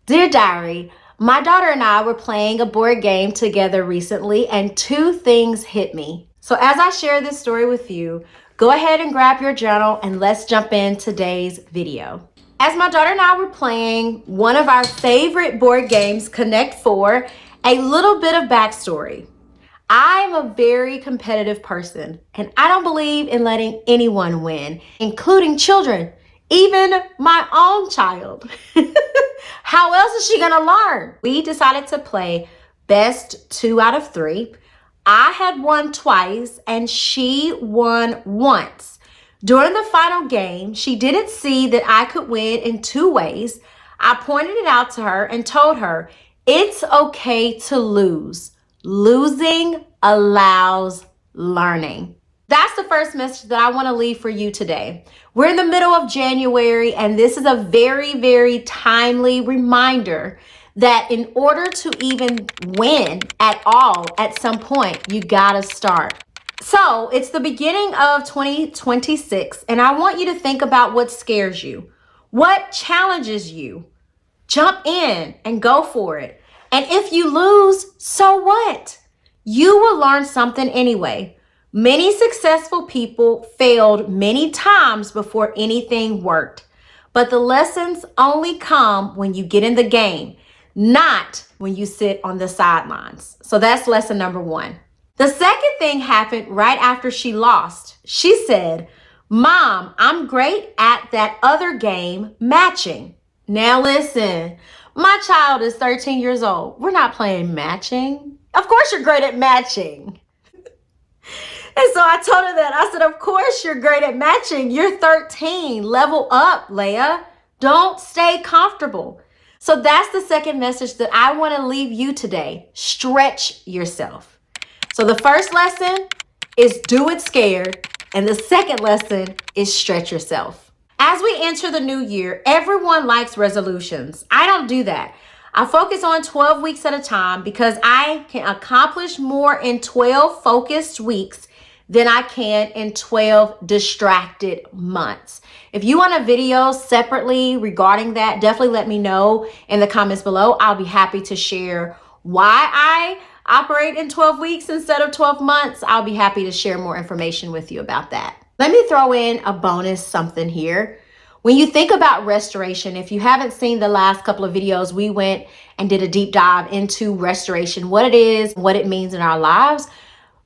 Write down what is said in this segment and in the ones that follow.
Dear Diary, my daughter and I were playing a board game together recently and two things hit me. So as I share this story with you, go ahead and grab your journal and let's jump in today's video. As my daughter and I were playing one of our favorite board games, Connect 4, a little bit of backstory. I'm a very competitive person and I don't believe in letting anyone win, including children, even my own child. How else is she gonna learn? We decided to play best 2 out of 3. I had won twice and she won once. During the final game, she didn't see that I could win in 2 ways. I pointed it out to her and told her, it's okay to lose. Losing allows learning. That's the first message that I want to leave for you today. We're in the middle of January, and this is a very, very timely reminder that in order to even win at all, at some point, you gotta start. So it's the beginning of 2026, and I want you to think about what scares you, what challenges you. Jump in and go for it. And if you lose, so what? You will learn something anyway. Many successful people failed many times before anything worked. But the lessons only come when you get in the game, not when you sit on the sidelines. So that's lesson number 1. The second thing happened right after she lost. She said, "Mom, I'm great at that other game, matching." Now listen, my child is 13 years old. We're not playing matching. Of course you're great at matching. And so I told her that. I said, of course you're great at matching. You're 13. Level up, Leia. Don't stay comfortable. So that's the second message that I want to leave you today. Stretch yourself. So the first lesson is do it scared. And the second lesson is stretch yourself. As we enter the new year, everyone likes resolutions. I don't do that. I focus on 12 weeks at a time because I can accomplish more in 12 focused weeks than I can in 12 distracted months. If you want a video separately regarding that, definitely let me know in the comments below. I'll be happy to share why I operate in 12 weeks instead of 12 months. I'll be happy to share more information with you about that. Let me throw in a bonus something here. When you think about restoration, if you haven't seen the last couple of videos, we went and did a deep dive into restoration, what it is, what it means in our lives.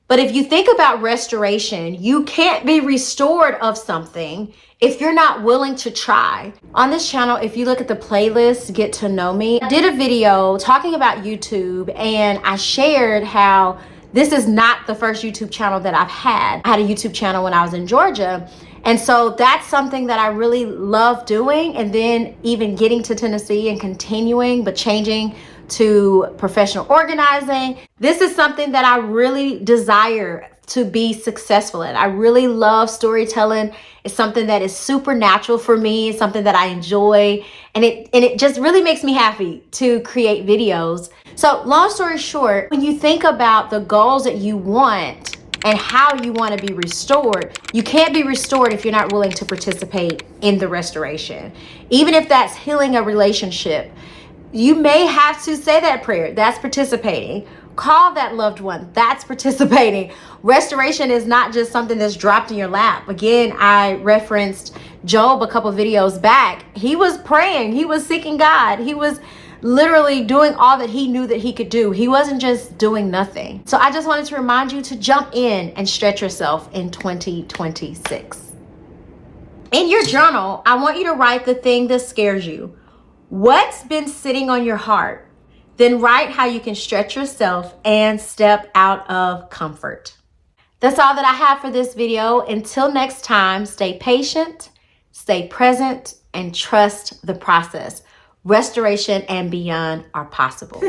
But if you think about restoration, you can't be restored of something if you're not willing to try. On this channel, if you look at the playlist, Get to Know Me, I did a video talking about YouTube and I shared how this is not the first YouTube channel that I've had. I had a YouTube channel when I was in Georgia. And so that's something that I really love doing. And then even getting to Tennessee and continuing, but changing to professional organizing. This is something that I really desire to be successful in. I really love storytelling. It's something that is supernatural for me. It's something that I enjoy. And it just really makes me happy to create videos. So long story short, when you think about the goals that you want and how you want to be restored, you can't be restored if you're not willing to participate in the restoration. Even if that's healing a relationship, you may have to say that prayer. That's participating. Call that loved one. That's participating. Restoration is not just something that's dropped in your lap. Again, I referenced Job a couple videos back. He was praying. He was seeking God. He was literally doing all that he knew that he could do. He wasn't just doing nothing. So I just wanted to remind you to jump in and stretch yourself in 2026. In your journal, I want you to write the thing that scares you. What's been sitting on your heart? Then write how you can stretch yourself and step out of comfort. That's all that I have for this video. Until next time, stay patient, stay present, and trust the process. Restoration and beyond are possible.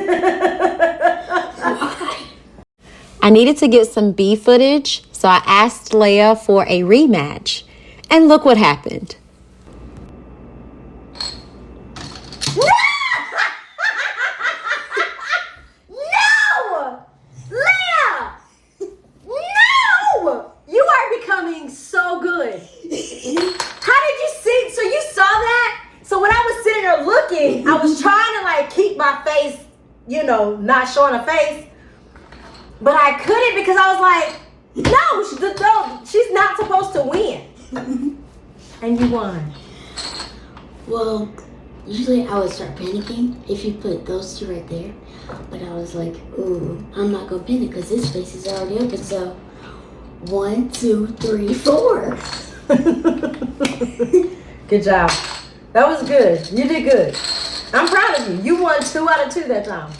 I needed to get some B footage, so I asked Leia for a rematch. And look what happened. So good. How did you see? So you saw that? So when I was sitting there looking, I was trying trying to like keep my face, you know, not showing a face. But I couldn't because I was like, no, she's not supposed to win. And you won. Well, usually I would start panicking if you put those two right there. But I was like, ooh, I'm not going to panic because this space is already open. So 1, 2, 3, 4. Good job. That was good. You did good. I'm proud of you. You won 2 out of 2 that time.